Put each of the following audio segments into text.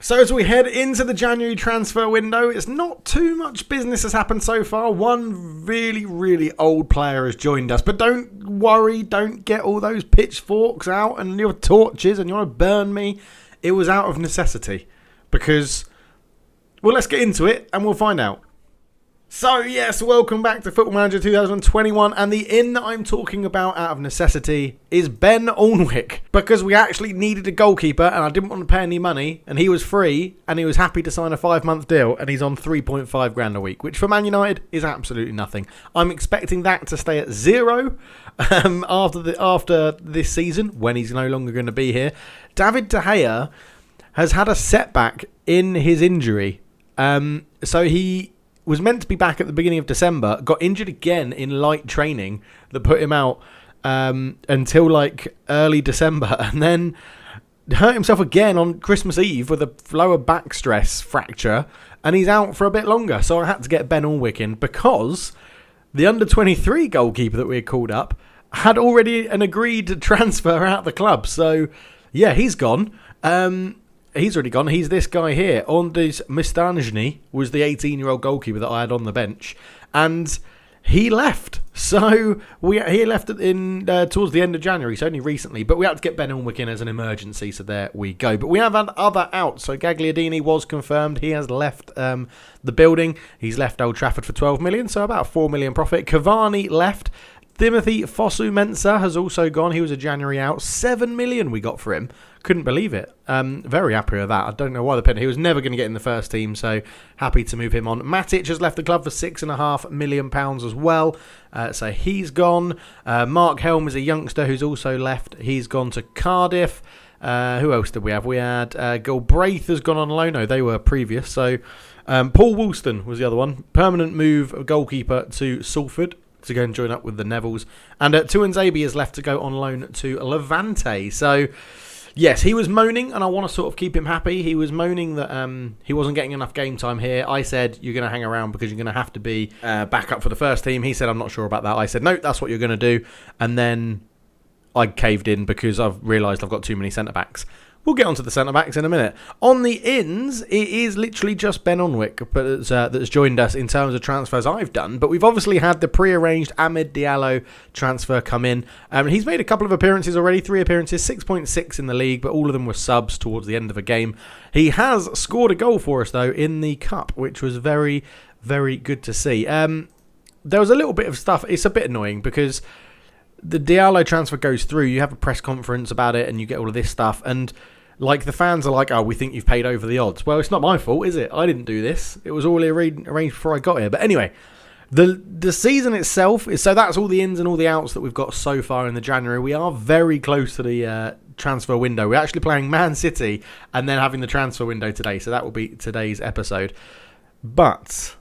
So as we head into the January transfer window, it's not too much business has happened so far. One really, really old player has joined us. But don't worry, don't get all those pitchforks out and your torches and you want to burn me. It was out of necessity. Because, well, let's get into it and we'll find out. So, yes, welcome back to Football Manager 2021, and the in that I'm talking about out of necessity is Ben Alnwick, because we actually needed a goalkeeper and I didn't want to pay any money, and he was free, and he was happy to sign a 5-month deal, and he's on 3.5 grand a week, which for Man United is absolutely nothing. I'm expecting that to stay at zero after this season, when he's no longer going to be here. David De Gea has had a setback in his injury, so he was meant to be back at the beginning of December, got injured again in light training that put him out until like early December, and then hurt himself again on Christmas Eve with a lower back stress fracture, and he's out for a bit longer. So I had to get Ben Alnwick in because the under-23 goalkeeper that we had called up had already an agreed transfer out of the club. So yeah, he's gone. He's already gone. He's this guy here. Ondis Mistanjny was the 18-year-old goalkeeper that I had on the bench. And he left. So he left towards the end of January, so only recently. But we had to get Ben Alnwick in as an emergency, so there we go. But we have had other outs. So Gagliardini was confirmed. He has left the building. He's left Old Trafford for 12 million, so about a 4 million profit. Cavani left. Timothy Fosu-Mensah has also gone. He was a January out. 7 million we got for him. Couldn't believe it. Very happy with that. I don't know why the penny. He was never going to get in the first team, so happy to move him on. Matic has left the club for £6.5 million as well. So he's gone. Mark Helm is a youngster who's also left. He's gone to Cardiff. Who else did we have? We had Galbraith has gone on loan. No, they were previous. So Paul Woolston was the other one. Permanent move of goalkeeper to Salford to go and join up with the Nevilles. And Tuanzebe is left to go on loan to Levante. So yes, he was moaning, and I want to sort of keep him happy. He was moaning that he wasn't getting enough game time here. I said, you're going to hang around because you're going to have to be back up for the first team. He said, I'm not sure about that. I said, no, that's what you're going to do. And then I caved in because I've realised I've got too many centre-backs. We'll get onto the centre-backs in a minute. On the ins, it is literally just Ben Alnwick that's joined us in terms of transfers I've done. But we've obviously had the pre-arranged Amad Diallo transfer come in. He's made a couple of appearances already, 3 appearances, 6.6 in the league, but all of them were subs towards the end of a game. He has scored a goal for us, though, in the Cup, which was very, very good to see. There was a little bit of stuff. It's a bit annoying because the Diallo transfer goes through. You have a press conference about it and you get all of this stuff. And like the fans are like, oh, we think you've paid over the odds. Well, it's not my fault, is it? I didn't do this. It was all arranged before I got here. But anyway, the season itself is, so that's all the ins and all the outs that we've got so far in the January. We are very close to the transfer window. We're actually playing Man City and then having the transfer window today. So that will be today's episode. But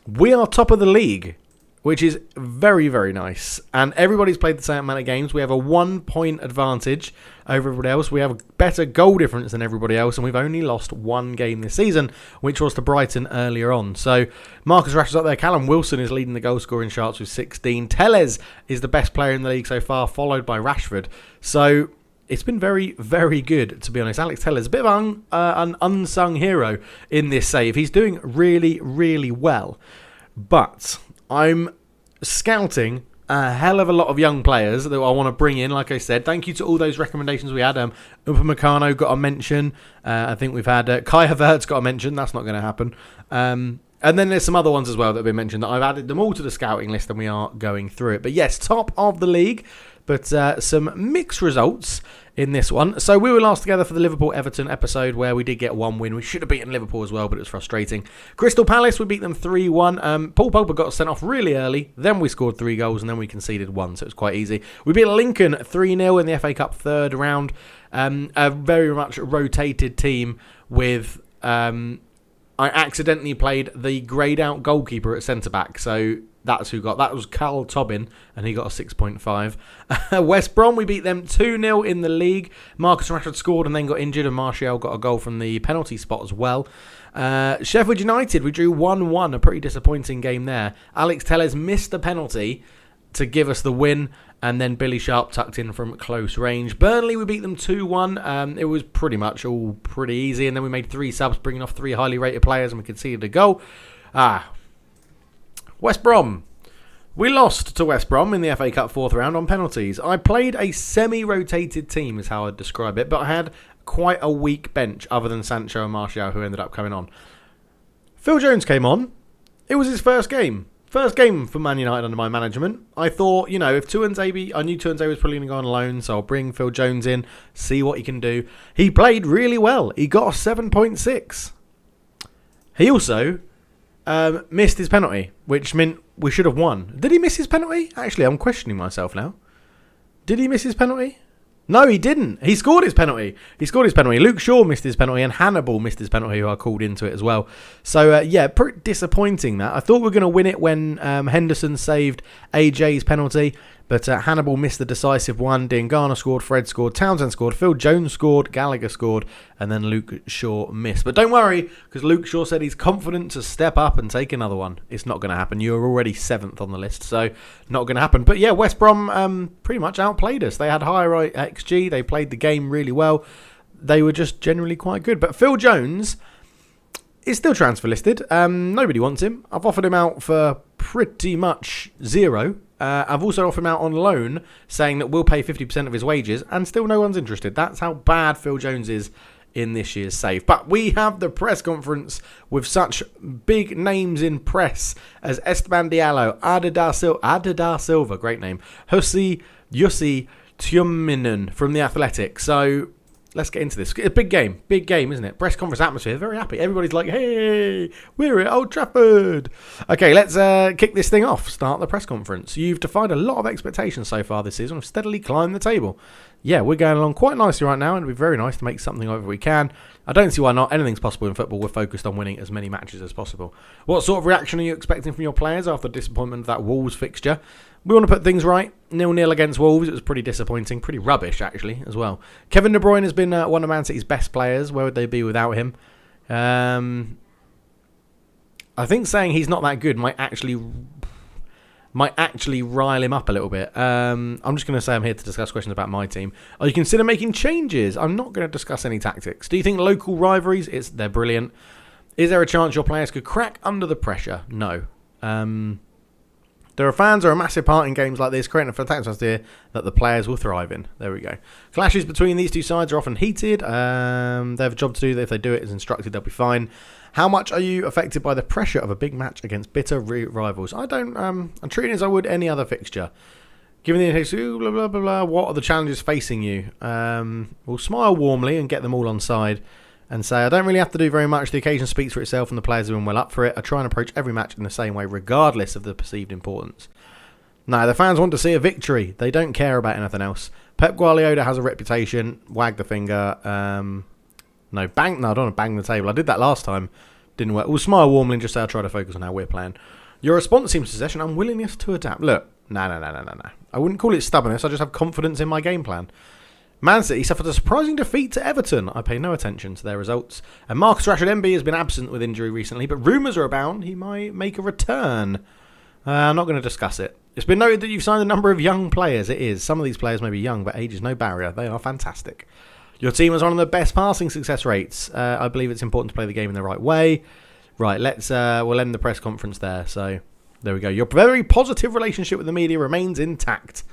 we are top of the league, which is very, very nice. And everybody's played the same amount of games. We have a 1-point advantage over everybody else. We have a better goal difference than everybody else, and we've only lost 1 game this season, which was to Brighton earlier on. So Marcus Rashford's up there. Callum Wilson is leading the goal-scoring charts with 16. Tellez is the best player in the league so far, followed by Rashford. So it's been very, very good, to be honest. Alex Tellez is a bit of an unsung hero in this save. He's doing really, really well. But I'm scouting a hell of a lot of young players that I want to bring in. Like I said, thank you to all those recommendations we had. Upamecano got a mention. I think we've had Kai Havertz got a mention. That's not going to happen. And then there's some other ones as well that have been mentioned that I've added them all to the scouting list and we are going through it. But yes, top of the league, but some mixed results in this one. So we were last together for the Liverpool-Everton episode where we did get 1 win. We should have beaten Liverpool as well, but it was frustrating. Crystal Palace, we beat them 3-1. Paul Pogba got sent off really early. Then we scored 3 goals and then we conceded 1, so it was quite easy. We beat Lincoln 3-0 in the FA Cup third round. A very much rotated team with I accidentally played the greyed out goalkeeper at centre-back, so that was Carl Tobin, and he got a 6.5. West Brom, we beat them 2-0 in the league. Marcus Rashford scored and then got injured, and Martial got a goal from the penalty spot as well. Sheffield United, we drew 1-1, a pretty disappointing game there. Alex Tellez missed a penalty to give us the win. And then Billy Sharp tucked in from close range. Burnley, we beat them 2-1. It was pretty much all pretty easy. And then we made 3 subs, bringing off 3 highly rated players, and we conceded a goal. West Brom. We lost to West Brom in the FA Cup 4th round on penalties. I played a semi-rotated team, is how I'd describe it. But I had quite a weak bench, other than Sancho and Martial, who ended up coming on. Phil Jones came on. It was his first game. First game for Man United under my management. I thought, if I knew Tuanzebe was probably going to go on loan, so I'll bring Phil Jones in, see what he can do. He played really well. He got a 7.6. He also missed his penalty, which meant we should have won. Did he miss his penalty? Actually, I'm questioning myself now. Did he miss his penalty? No, he didn't. He scored his penalty. Luke Shaw missed his penalty, and Hannibal missed his penalty, who I called into it as well. So, pretty disappointing that. I thought we were going to win it when Henderson saved AJ's penalty, but Hannibal missed the decisive one. Diangana scored, Fred scored, Townsend scored, Phil Jones scored, Gallagher scored, and then Luke Shaw missed. But don't worry, because Luke Shaw said he's confident to step up and take another one. It's not going to happen. You're already 7th on the list, so not going to happen. But yeah, West Brom pretty much outplayed us. They had higher XG. They played the game really well. They were just generally quite good. But Phil Jones is still transfer listed. Nobody wants him. I've offered him out for pretty much 0. I've also offered him out on loan, saying that we'll pay 50% of his wages, and still no one's interested. That's how bad Phil Jones is in this year's save. But we have the press conference with such big names in press as Esteban Diallo, Adedar Silva, great name, Jussi Tuominen from The Athletic. So let's get into this. It's a big game, isn't it? Press conference atmosphere, very happy. Everybody's like, hey, we're at Old Trafford. Okay, let's kick this thing off. Start the press conference. You've defied a lot of expectations so far this season. We've steadily climbed the table. Yeah, we're going along quite nicely right now, and it'd be very nice to make something of it if we can. I don't see why not. Anything's possible in football. We're focused on winning as many matches as possible. What sort of reaction are you expecting from your players after the disappointment of that Wolves fixture? We want to put things right. 0-0 against Wolves. It was pretty disappointing. Pretty rubbish, actually, as well. Kevin De Bruyne has been one of Man City's best players. Where would they be without him? I think saying he's not that good might actually rile him up a little bit. I'm just going to say I'm here to discuss questions about my team. Are you consider making changes? I'm not going to discuss any tactics. Do you think local rivalries, they're brilliant? Is there a chance your players could crack under the pressure? No. There are fans are a massive part in games like this, creating a fantastic atmosphere that the players will thrive in. There we go. Clashes between these two sides are often heated. They have a job to do. If they do it as instructed, they'll be fine. How much are you affected by the pressure of a big match against bitter rivals? I don't. I'm treating it as I would any other fixture. Given the index, blah, blah, blah, blah, what are the challenges facing you? We'll smile warmly and get them all on side and say, I don't really have to do very much. The occasion speaks for itself and the players have been well up for it. I try and approach every match in the same way, regardless of the perceived importance. No, the fans want to see a victory. They don't care about anything else. Pep Guardiola has a reputation. Wag the finger. No, I don't want to bang the table. I did that last time. Didn't work. We'll smile warmly and just say I'll try to focus on how we're playing. Your response seems to possession unwillingness to adapt. Look, no. I wouldn't call it stubbornness. I just have confidence in my game plan. Man City suffered a surprising defeat to Everton. I pay no attention to their results. And Marcus Rashford-MB has been absent with injury recently, but rumours are abound he might make a return. I'm not going to discuss it. It's been noted that you've signed a number of young players. It is. Some of these players may be young, but age is no barrier. They are fantastic. Your team has one of the best passing success rates. I believe it's important to play the game in the right way. Right, we'll end the press conference there. So there we go. Your very positive relationship with the media remains intact.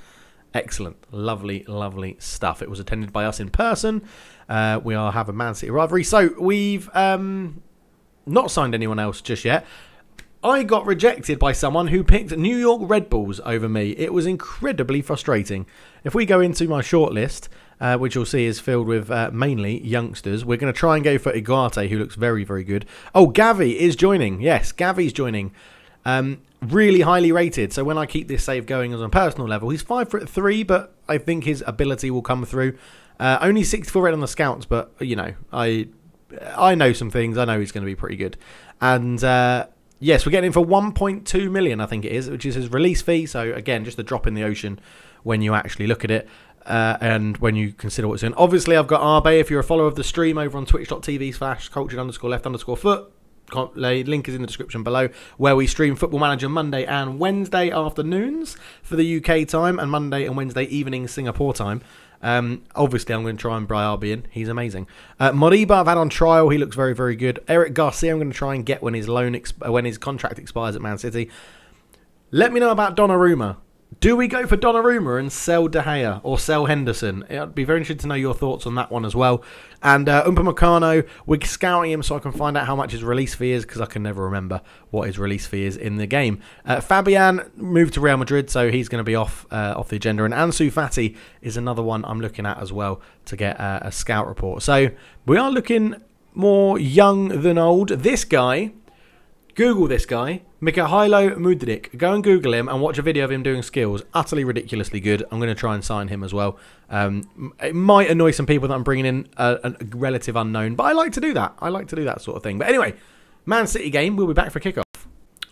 Excellent. Lovely, lovely stuff. It was attended by us in person. We have a Man City rivalry. So we've not signed anyone else just yet. I got rejected by someone who picked New York Red Bulls over me. It was incredibly frustrating. If we go into my shortlist, which you'll see is filled with mainly youngsters, we're going to try and go for Iguarte, who looks very, very good. Oh, Gavi is joining. Yes, Gavi's joining. Really highly rated. So when I keep this save going on a personal level, he's 5'3", but I think his ability will come through. Only 64 red on the scouts, but you know, I know some things. I know he's going to be pretty good. And yes, we're getting him for 1.2 million, I think it is, which is his release fee. So again, just a drop in the ocean when you actually look at it. And when you consider what's in. Obviously, I've got Arbe. If you're a follower of the stream over on twitch.tv/cultured_left_foot. Link is in the description below, where we stream Football Manager Monday and Wednesday afternoons for the UK time, and Monday and Wednesday evening Singapore time. Obviously, I'm going to try and bring RB in. He's amazing. Moriba, I've had on trial. He looks very, very good. Eric Garcia, I'm going to try and get when his contract expires at Man City. Let me know about Donnarumma. Do we go for Donnarumma and sell De Gea or sell Henderson? I'd be very interested to know your thoughts on that one as well. And Upamecano, we're scouting him so I can find out how much his release fee is, because I can never remember what his release fee is in the game. Fabian moved to Real Madrid, so he's going to be off the agenda. And Ansu Fati is another one I'm looking at as well to get a scout report. So we are looking more young than old. This guy... Google this guy, Mikhailo Mudryk. Go and Google him and watch a video of him doing skills. Utterly ridiculously good. I'm going to try and sign him as well. It might annoy some people that I'm bringing in a relative unknown, but I like to do that. I like to do that sort of thing. But anyway, Man City game. We'll be back for kickoff.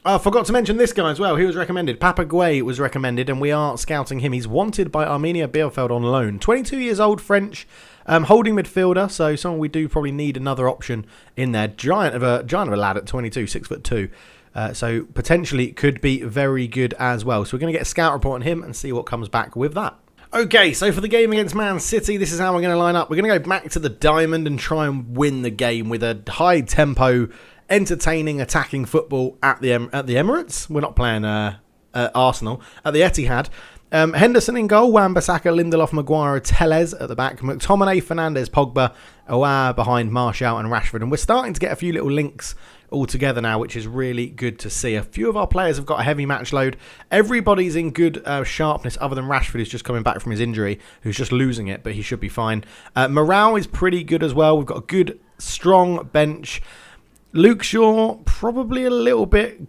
I forgot to mention this guy as well. He was recommended. Papa Gueye was recommended, and we are scouting him. He's wanted by Arminia Bielefeld on loan. 22 years old, French, holding midfielder. So someone we do probably need another option in there. Giant of a lad at 22, 6'2". So potentially could be very good as well. So we're going to get a scout report on him and see what comes back with that. Okay, so for the game against Man City, this is how we're going to line up. We're going to go back to the diamond and try and win the game with a high tempo, entertaining, attacking football at the Emirates. We're not playing Arsenal. At the Etihad. Henderson in goal, Wan-Bissaka, Lindelof, Maguire, Tellez at the back, McTominay, Fernandes, Pogba, Aouar behind Martial and Rashford. And we're starting to get a few little links all together now, which is really good to see. A few of our players have got a heavy match load. Everybody's in good sharpness other than Rashford, who's just coming back from his injury, who's just losing it, but he should be fine. Morale is pretty good as well. We've got a good, strong bench. Luke Shaw, probably a little bit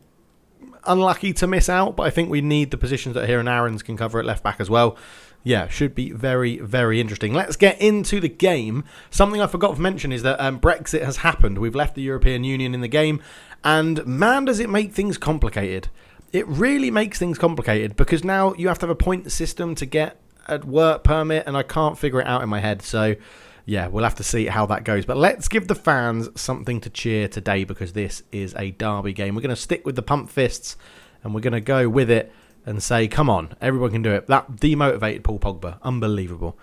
unlucky to miss out, but I think we need the positions that Kieran Aarons can cover at left back as well. Yeah, should be very, very interesting. Let's get into the game. Something I forgot to mention is that Brexit has happened. We've left the European Union in the game, and man, does it make things complicated. It really makes things complicated, because now you have to have a point system to get a work permit, and I can't figure it out in my head. So yeah, we'll have to see how that goes. But let's give the fans something to cheer today, because this is a derby game. We're going to stick with the pump fists, and we're going to go with it and say, come on, everyone can do it. That demotivated Paul Pogba. Unbelievable.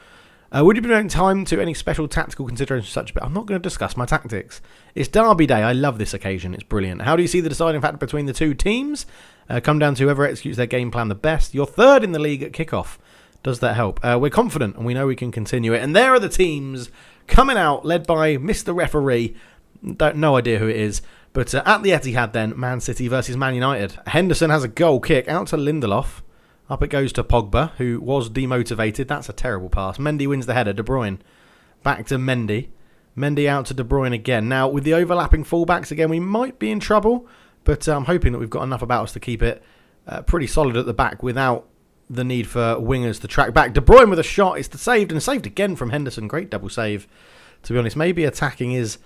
Would you be devoting time to any special tactical considerations such? But I'm not going to discuss my tactics. It's derby day. I love this occasion. It's brilliant. How do you see the deciding factor between the two teams? Come down to whoever executes their game plan the best. You're third in the league at kickoff. Does that help? We're confident, and we know we can continue it. And there are the teams coming out, led by Mr. Referee. No idea who it is. But at the Etihad then, Man City versus Man United. Henderson has a goal kick out to Lindelof. Up it goes to Pogba, who was demotivated. That's a terrible pass. Mendy wins the header. De Bruyne back to Mendy. Mendy out to De Bruyne again. Now, with the overlapping fullbacks again, we might be in trouble. But I'm hoping that we've got enough about us to keep it pretty solid at the back without the need for wingers to track back. De Bruyne with a shot. It's saved, and saved again from Henderson. Great double save, to be honest. Maybe attacking is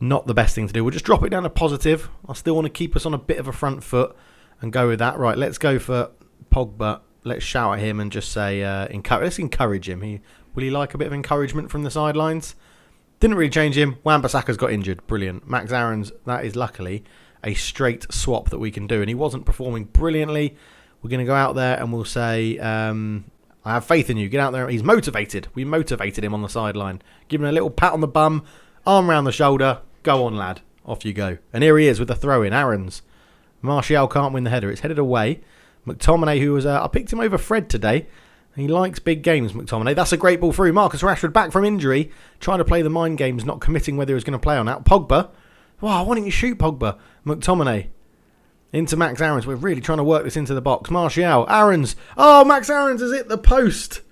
not the best thing to do. We'll just drop it down to positive. I still want to keep us on a bit of a front foot and go with that. Right, let's go for Pogba. Let's shout at him and just say, let's encourage him. Will he like a bit of encouragement from the sidelines? Didn't really change him. Wan-Bissaka's got injured. Brilliant. Max Aarons, that is luckily a straight swap that we can do. And he wasn't performing brilliantly. We're going to go out there and we'll say, I have faith in you. Get out there. He's motivated. We motivated him on the sideline. Give him a little pat on the bum, arm round the shoulder. Go on, lad. Off you go. And here he is with the throw-in. Aarons. Martial can't win the header. It's headed away. McTominay, who was... I picked him over Fred today. He likes big games, McTominay. That's a great ball through. Marcus Rashford back from injury. Trying to play the mind games, not committing whether he was going to play or not. Pogba. Wow, why didn't you shoot Pogba? McTominay. Into Max Aarons. We're really trying to work this into the box. Martial. Aarons. Oh, Max Aarons has hit the post.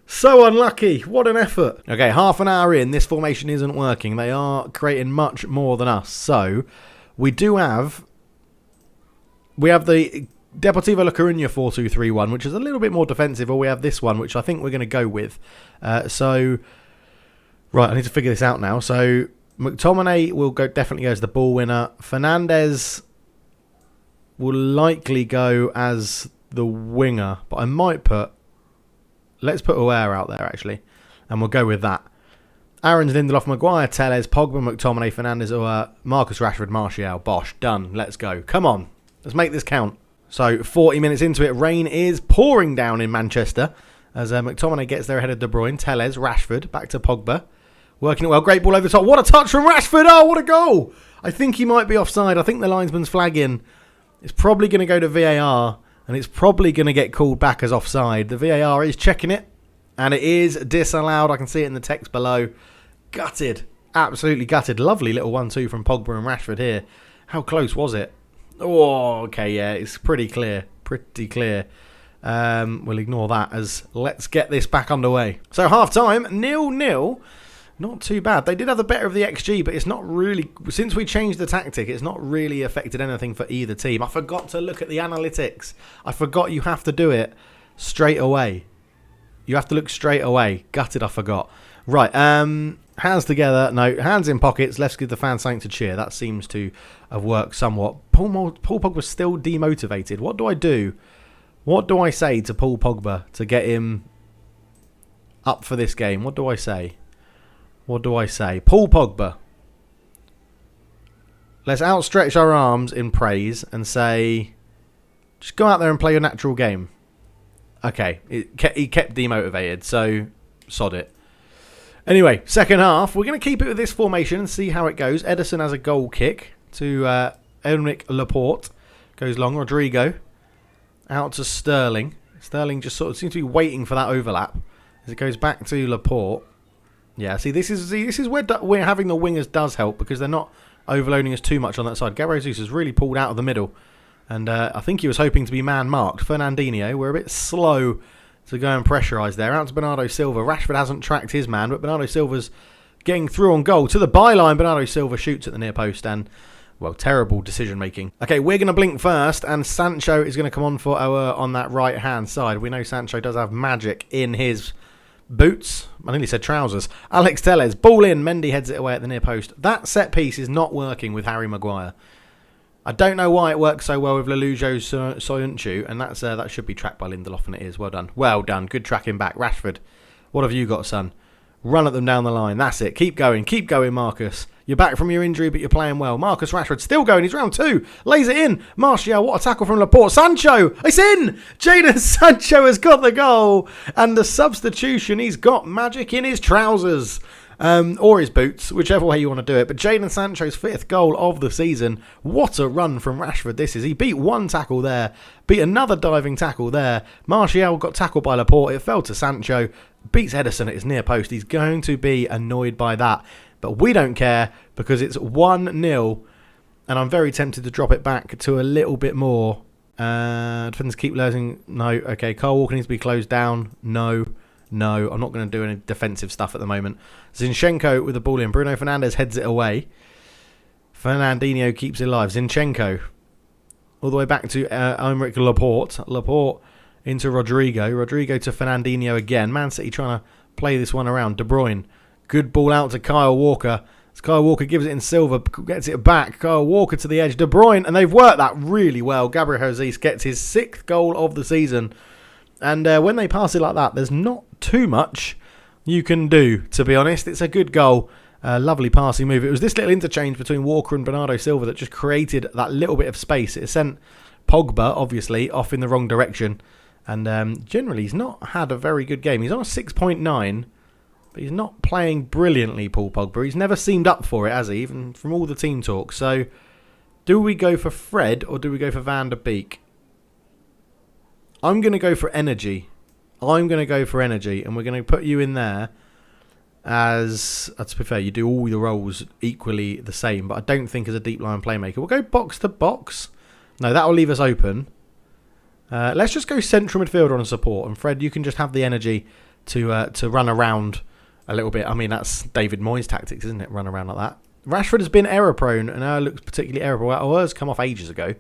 So unlucky. What an effort. Okay, half an hour in. This formation isn't working. They are creating much more than us. So, we have the Deportivo La Coruña 4-2-3-1, which is a little bit more defensive, or we have this one, which I think we're going to go with. Right, I need to figure this out now. So, McTominay will definitely go as the ball winner. Fernandes will likely go as the winger, but I might let's put Aouar out there, actually, and we'll go with that. Aaron's, Lindelof, Maguire, Telles, Pogba, McTominay, Fernandes, or Marcus Rashford, Martial. Bosh, done. Let's go. Come on. Let's make this count. So 40 minutes into it, rain is pouring down in Manchester as McTominay gets there ahead of De Bruyne. Telles, Rashford, back to Pogba. Working it well. Great ball over the top. What a touch from Rashford. Oh, what a goal. I think he might be offside. I think the linesman's flagging. It's probably going to go to VAR, and it's probably going to get called back as offside. The VAR is checking it, and it is disallowed. I can see it in the text below. Gutted. Absolutely gutted. Lovely little 1-2 from Pogba and Rashford here. How close was it? Oh, okay, yeah. It's pretty clear. Pretty clear. We'll ignore that as let's get this back underway. So half-time, 0-0. Not too bad. They did have the better of the XG, but it's not really... Since we changed the tactic, it's not really affected anything for either team. I forgot to look at the analytics. I forgot you have to do it straight away. You have to look straight away. Gutted, I forgot. Right, hands together. No, hands in pockets. Let's give the fans something to cheer. That seems to have worked somewhat. Paul Pogba's still demotivated. What do I do? What do I say to Paul Pogba to get him up for this game? What do I say? What do I say? Paul Pogba. Let's outstretch our arms in praise and say, just go out there and play your natural game. Okay, he kept demotivated, so sod it. Anyway, second half, we're going to keep it with this formation and see how it goes. Ederson has a goal kick to Aymeric Laporte. Goes long. Rodrigo out to Sterling. Sterling just sort of seems to be waiting for that overlap as it goes back to Laporte. Yeah, see, this is where we're having the wingers does help because they're not overloading us too much on that side. Gabriel Jesus has really pulled out of the middle, and I think he was hoping to be man-marked. Fernandinho, we're a bit slow to go and pressurise there. Out to Bernardo Silva. Rashford hasn't tracked his man, but Bernardo Silva's getting through on goal. To the byline, Bernardo Silva shoots at the near post, and, well, terrible decision-making. Okay, we're going to blink first, and Sancho is going to come on for on that right-hand side. We know Sancho does have magic in his boots. I nearly said trousers. Alex Telles, ball in. Mendy heads it away at the near post. That set piece is not working with Harry Maguire. I don't know why it works so well with Lelujo Soyuncu, and that should be tracked by Lindelof, and it is. Well done. Well done. Good tracking back. Rashford, what have you got, son? Run at them down the line. That's it. Keep going. Keep going, Marcus. You're back from your injury, but you're playing well. Marcus Rashford still going. He's round 2. Lays it in. Martial, what a tackle from Laporte. Sancho, it's in. Jadon Sancho has got the goal. And the substitution, he's got magic in his trousers. Or his boots, whichever way you want to do it. But Jadon Sancho's 5th goal of the season. What a run from Rashford this is. He beat one tackle there. Beat another diving tackle there. Martial got tackled by Laporte. It fell to Sancho. Beats Ederson at his near post. He's going to be annoyed by that. But we don't care because it's 1-0. And I'm very tempted to drop it back to a little bit more. Defenders keep losing. No. Okay. Kyle Walker needs to be closed down. No. No. I'm not going to do any defensive stuff at the moment. Zinchenko with the ball in. Bruno Fernandes heads it away. Fernandinho keeps it alive. Zinchenko all the way back to Aymeric Laporte. Laporte into Rodrigo. Rodrigo to Fernandinho again. Man City trying to play this one around. De Bruyne. Good ball out to Kyle Walker. As Kyle Walker gives it in Silva, gets it back. Kyle Walker to the edge. De Bruyne, and they've worked that really well. Gabriel Jesus gets his 6th goal of the season. And when they pass it like that, there's not too much you can do, to be honest. It's a good goal. Lovely passing move. It was this little interchange between Walker and Bernardo Silva that just created that little bit of space. It sent Pogba, obviously, off in the wrong direction. And generally, he's not had a very good game. He's on a 6.9, but he's not playing brilliantly, Paul Pogba. He's never seemed up for it, has he, even from all the team talk. So, do we go for Fred or do we go for Van der Beek? I'm going to go for energy. I'm going to go for energy, and we're going to put you in there as, to be fair, you do all the roles equally the same, but I don't think as a deep line playmaker. We'll go box to box. No, that will leave us open. Let's just go central midfielder on support, and Fred, you can just have the energy to run around a little bit. I mean, that's David Moyes' tactics, isn't it? Run around like that. Rashford has been error prone, and now looks particularly error prone. Well, ours come off ages ago.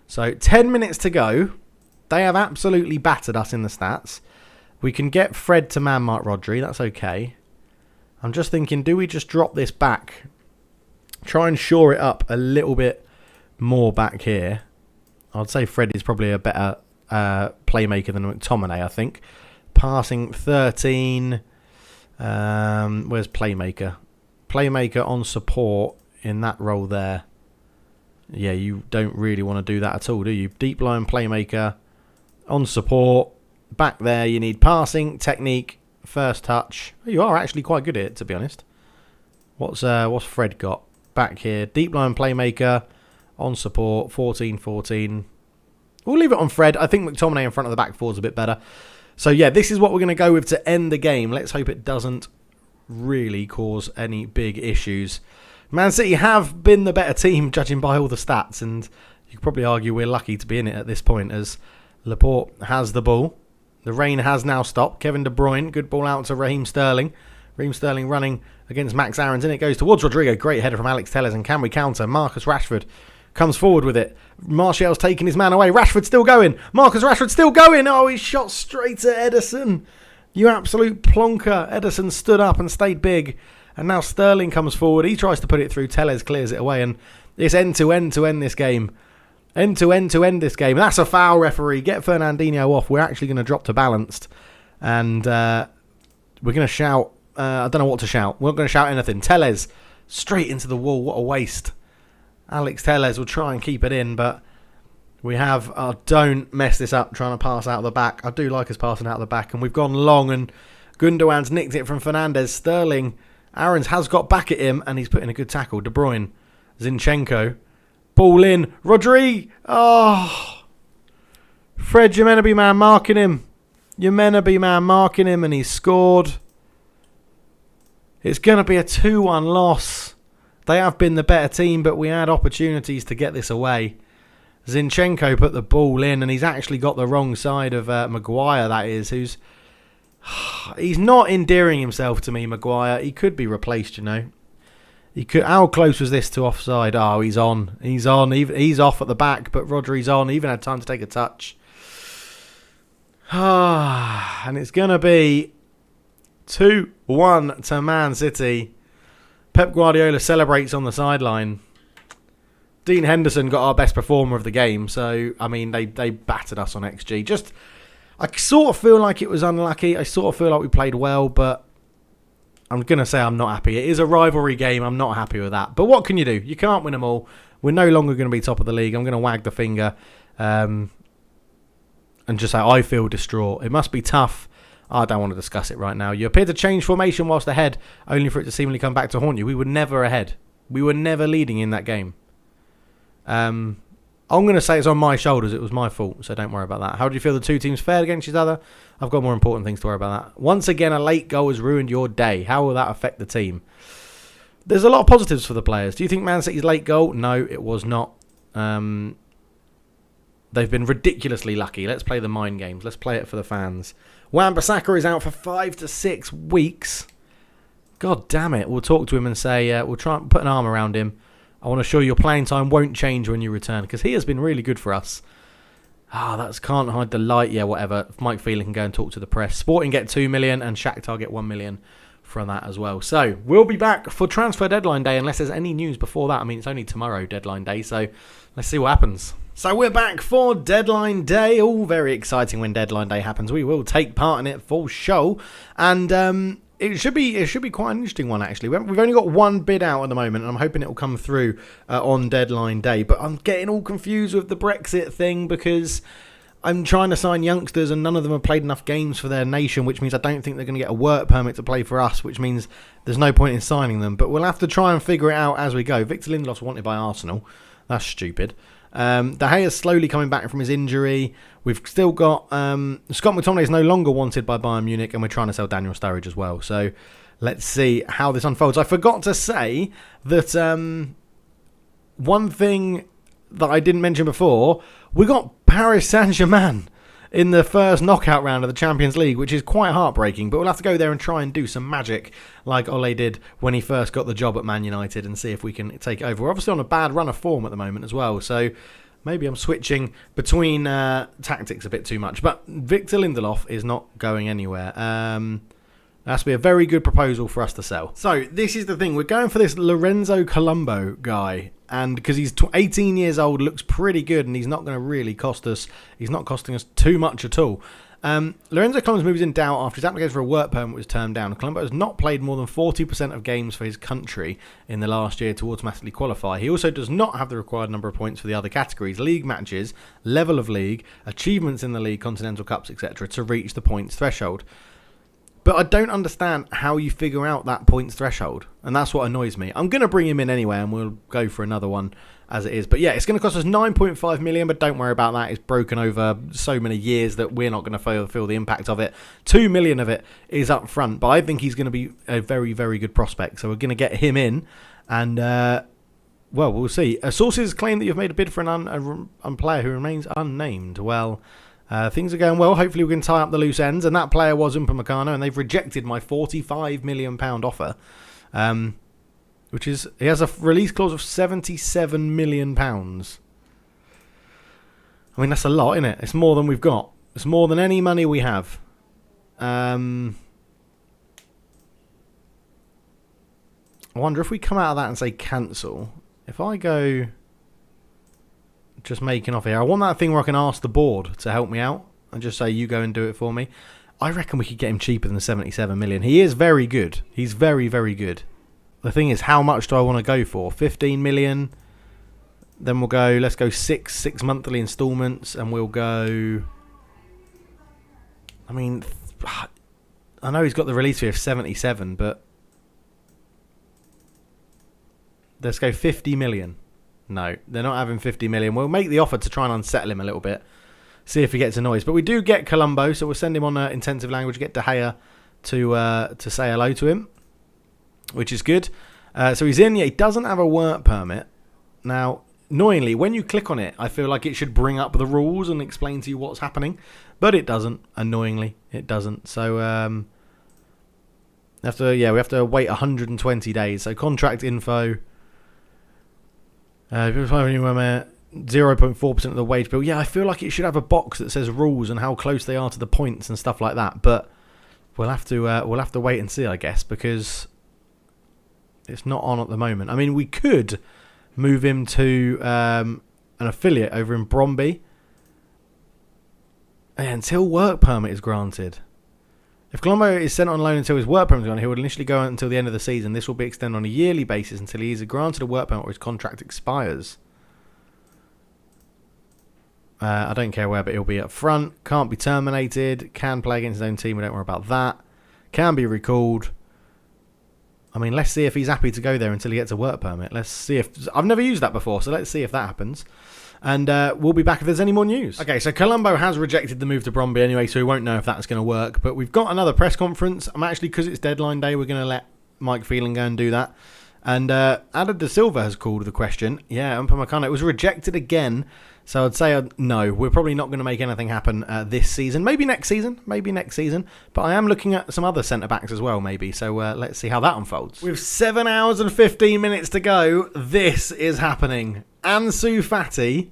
So 10 minutes to go. They have absolutely battered us in the stats. We can get Fred to man mark Rodri. That's okay. I'm just thinking, do we just drop this back? Try and shore it up a little bit more back here. I'd say Fred is probably a better playmaker than McTominay, I think. Passing 13. Where's Playmaker? Playmaker on support in that role there. Yeah, you don't really want to do that at all, do you? Deep line Playmaker on support. Back there, you need passing, technique, first touch. You are actually quite good at it, to be honest. What's Fred got? Back here, deep line Playmaker on support, 14-14. We'll leave it on Fred. I think McTominay in front of the back four is a bit better. So, yeah, this is what we're going to go with to end the game. Let's hope it doesn't really cause any big issues. Man City have been the better team, judging by all the stats. And you could probably argue we're lucky to be in it at this point, as Laporte has the ball. The rain has now stopped. Kevin De Bruyne, good ball out to Raheem Sterling. Raheem Sterling running against Max Aarons. In it goes towards Rodrigo. Great header from Alex Telles. And can we counter? Marcus Rashford comes forward with it. Martial's taking his man away. Rashford still going. Marcus Rashford still going. Oh, he shot straight at Ederson. You absolute plonker. Ederson stood up and stayed big. And now Sterling comes forward. He tries to put it through. Telles clears it away. And it's end-to-end to end this game. End-to-end to end this game. That's a foul, referee. Get Fernandinho off. We're actually going to drop to balanced. And we're going to shout. I don't know what to shout. We're not going to shout anything. Telles straight into the wall. What a waste. Alex Telles will try and keep it in, but we have... don't mess this up trying to pass out the back. I do like us passing out the back, and we've gone long, and Gundogan's nicked it from Fernandes. Sterling, Aarons has got back at him, and he's put in a good tackle. De Bruyne, Zinchenko, ball in. Rodri! Oh! Fred, you're meant to be man marking him. You're meant to be man marking him, and he's scored. It's going to be a 2-1 loss. They have been the better team, but we had opportunities to get this away. Zinchenko put the ball in, and he's actually got the wrong side of Maguire, that is, who's... He's not endearing himself to me, Maguire. He could be replaced, you know. He could. How close was this to offside? Oh, he's on. He's on. He's off at the back, but Rodri's on. He even had time to take a touch. And it's going to be 2-1 to Man City. Pep Guardiola celebrates on the sideline. Dean Henderson got our best performer of the game. So, I mean, they battered us on XG. I sort of feel like it was unlucky. I sort of feel like we played well, but I'm going to say I'm not happy. It is a rivalry game. I'm not happy with that. But what can you do? You can't win them all. We're no longer going to be top of the league. I'm going to wag the finger and just say I feel distraught. It must be tough. I don't want to discuss it right now. You appear to change formation whilst ahead, only for it to seemingly come back to haunt you. We were never ahead. We were never leading in that game. I'm going to say it's on my shoulders. It was my fault, so don't worry about that. How do you feel the two teams fared against each other? I've got more important things to worry about that. Once again, a late goal has ruined your day. How will that affect the team? There's a lot of positives for the players. Do you think Man City's late goal? No, it was not. They've been ridiculously lucky. Let's play the mind games. Let's play it for the fans. Wan-Bissaka is out for 5 to 6 weeks. God damn it. We'll talk to him and say, we'll try and put an arm around him. I want to show you your playing time won't change when you return, because he has been really good for us. That's can't hide the light. Yeah, whatever. Mike Phelan can go and talk to the press. Sporting get 2 million and Shakhtar get 1 million from that as well. So we'll be back for transfer deadline day unless there's any news before that. I mean, it's only tomorrow deadline day, so let's see what happens. So we're back for deadline day. All very exciting when deadline day happens. We will take part in it for show, and it should be quite an interesting one, actually. We've only got one bid out at the moment, and I'm hoping it will come through on deadline day. But I'm getting all confused with the Brexit thing because I'm trying to sign youngsters, and none of them have played enough games for their nation, which means I don't think they're going to get a work permit to play for us, which means there's no point in signing them. But we'll have to try and figure it out as we go. Victor Lindelof's wanted by Arsenal. That's stupid. De Gea's slowly coming back from his injury. We've still got Scott McTominay is no longer wanted by Bayern Munich, and we're trying to sell Daniel Sturridge as well. So let's see how this unfolds. I forgot to say that one thing that I didn't mention before, we got Paris Saint-Germain in the first knockout round of the Champions League, which is quite heartbreaking, but we'll have to go there and try and do some magic like Ole did when he first got the job at Man United and see if we can take it over. We're obviously on a bad run of form at the moment as well, so maybe I'm switching between tactics a bit too much, but Victor Lindelof is not going anywhere. That has to be a very good proposal for us to sell. So this is the thing. We're going for this Lorenzo Colombo guy. And because he's 18 years old, looks pretty good, and he's not going to really cost us. He's not costing us too much at all. Lorenzo Columbus moves in doubt after his application for a work permit was turned down. Colombo has not played more than 40% of games for his country in the last year to automatically qualify. He also does not have the required number of points for the other categories, league matches, level of league, achievements in the league, continental cups, etc. to reach the points threshold. But I don't understand how you figure out that points threshold, and that's what annoys me. I'm going to bring him in anyway, and we'll go for another one as it is. But yeah, it's going to cost us 9.5 million, but don't worry about that. It's broken over so many years that we're not going to feel the impact of it. 2 million of it is up front, but I think he's going to be a very, very good prospect. So we're going to get him in, and well, we'll see. Sources claim that you've made a bid for a player who remains unnamed. Well, things are going well. Hopefully we can tie up the loose ends, and that player was Upamecano, and they've rejected my £45 million offer. Which is, he has a release clause of £77 million. I mean, that's a lot, isn't it? It's more than we've got. It's more than any money we have. I wonder if we come out of that and say cancel. If I go just making off here, I want that thing where I can ask the board to help me out and just say, you go and do it for me. I reckon we could get him cheaper than 77 million. He is very good. He's very, very good. The thing is, how much do I want to go for? 15 million. Then we'll go, let's go six monthly installments, and we'll go, I mean, I know he's got the release fee of 77, but let's go 50 million. No, they're not having 50 million. We'll make the offer to try and unsettle him a little bit. See if he gets annoyed. But we do get Colombo, so we'll send him on intensive language, get De Gea to say hello to him, which is good. So he's in. Yeah, he doesn't have a work permit. Now, annoyingly, when you click on it, I feel like it should bring up the rules and explain to you what's happening. But it doesn't. Annoyingly, it doesn't. So we have to wait 120 days. So contract info. 0.4% of the wage bill. Yeah, I feel like it should have a box that says rules and how close they are to the points and stuff like that. But we'll have to wait and see, I guess, because it's not on at the moment. I mean, we could move him to an affiliate over in Bromby until work permit is granted. If Colombo is sent on loan until his work permit is gone, he will initially go until the end of the season. This will be extended on a yearly basis until he is granted a work permit or his contract expires. I don't care where, but he'll be up front. Can't be terminated. Can play against his own team. We don't worry about that. Can be recalled. I mean, let's see if he's happy to go there until he gets a work permit. Let's see if... I've never used that before, so let's see if that happens. And we'll be back if there's any more news. Okay, so Colombo has rejected the move to Bromby anyway, so we won't know if that's going to work. But we've got another press conference. I'm actually, because it's deadline day, we're going to let Mike Phelan go and do that. And Ada Da Silva has called the question. Yeah, Upamecano. It was rejected again. So I'd say no. We're probably not going to make anything happen this season. Maybe next season. But I am looking at some other centre-backs as well, maybe. So let's see how that unfolds. With 7 hours and 15 minutes to go, this is happening. Ansu Fati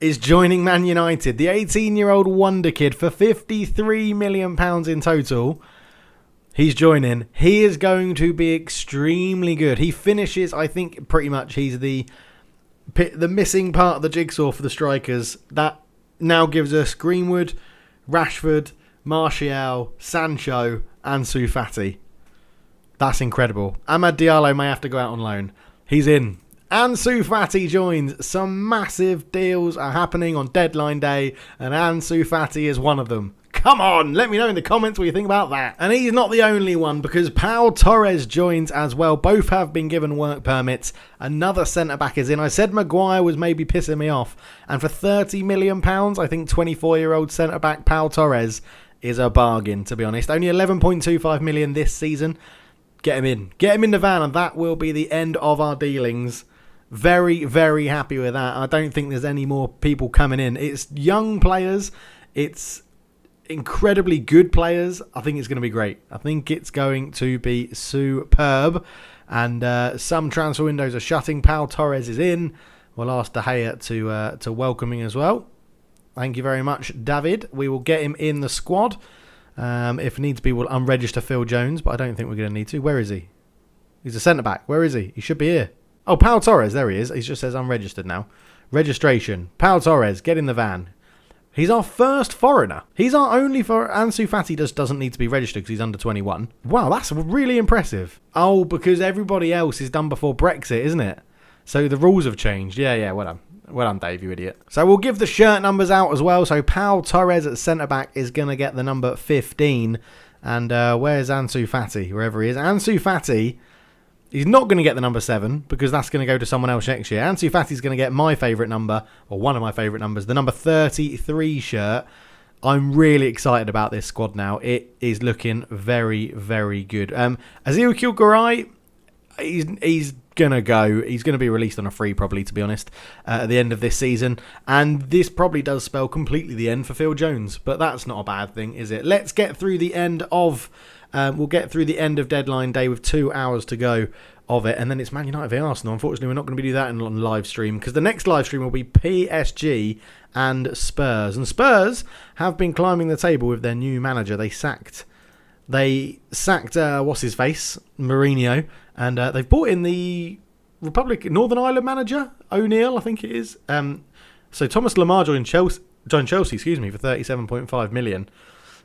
is joining Man United. The 18-year-old wonder kid for £53 million in total. He's joining. He is going to be extremely good. He finishes, I think, pretty much. He's the missing part of the jigsaw for the strikers. That now gives us Greenwood, Rashford, Martial, Sancho, and Ansu Fati. That's incredible. Amad Diallo may have to go out on loan. He's in. Ansu Fati joins. Some massive deals are happening on deadline day, and Ansu Fati is one of them. Come on, let me know in the comments what you think about that. And he's not the only one, because Pau Torres joins as well. Both have been given work permits. Another centre-back is in. I said Maguire was maybe pissing me off. And for £30 million, I think 24-year-old centre-back Pau Torres is a bargain, to be honest. Only 11.25 million this season. Get him in. Get him in the van, and that will be the end of our dealings. Very, very happy with that. I don't think there's any more people coming in. It's young players. It's incredibly good players. I think it's going to be great. I think it's going to be superb. And some transfer windows are shutting. Pau Torres is in. We'll ask De Gea to welcome him as well. Thank you very much, David. We will get him in the squad. If needs be, we'll unregister Phil Jones, but I don't think we're going to need to. Where is he? He's a centre-back. Where is he? He should be here. Oh, Pau Torres. There he is. He just says unregistered now. Registration. Pau Torres, get in the van. He's our first foreigner. He's our only for Ansu Fati just doesn't need to be registered because he's under 21. Wow, that's really impressive. Oh, because everybody else is done before Brexit, isn't it? So the rules have changed. Yeah, well done. Well done, Dave, you idiot. So we'll give the shirt numbers out as well. So Pau Torres at centre-back is going to get the number 15. And where's Ansu Fati? Wherever he is. Ansu Fati, he's not going to get the number 7 because that's going to go to someone else next year. Ansu Fati's going to get my favourite number, or one of my favourite numbers, the number 33 shirt. I'm really excited about this squad now. It is looking very, very good. Ezekiel Garay, he's going to go. He's going to be released on a free, probably, to be honest, at the end of this season. And this probably does spell completely the end for Phil Jones. But that's not a bad thing, is it? Let's get through the end of... we'll get through the end of deadline day with 2 hours to go of it. And then it's Man United v Arsenal. Unfortunately, we're not going to do that on live stream because the next live stream will be PSG and Spurs. And Spurs have been climbing the table with their new manager. They sacked what's his face, Mourinho, and they've brought in the Northern Ireland manager, O'Neill, I think it is. So Thomas Lamar joined Chelsea, for 37.5 million.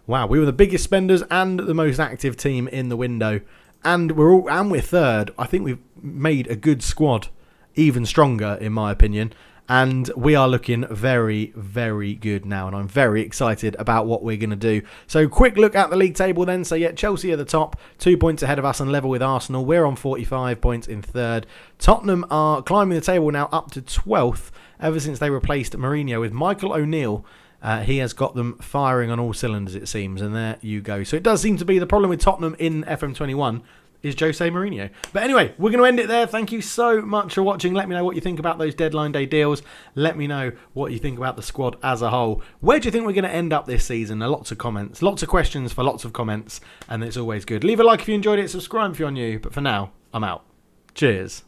Wow, we were the biggest spenders and the most active team in the window, and we're third. I think we've made a good squad even stronger, in my opinion. And we are looking very, very good now. And I'm very excited about what we're going to do. So quick look at the league table then. So yeah, Chelsea are the top, 2 points ahead of us and level with Arsenal. We're on 45 points in third. Tottenham are climbing the table now up to 12th ever since they replaced Mourinho with Michael O'Neill. He has got them firing on all cylinders, it seems. And there you go. So it does seem to be the problem with Tottenham in FM21 is Jose Mourinho. But anyway, we're going to end it there. Thank you so much for watching. Let me know what you think about those deadline day deals. Let me know what you think about the squad as a whole. Where do you think we're going to end up this season? Lots of comments, lots of questions for lots of comments, and it's always good. Leave a like if you enjoyed it, subscribe if you're new. But for now, I'm out. Cheers.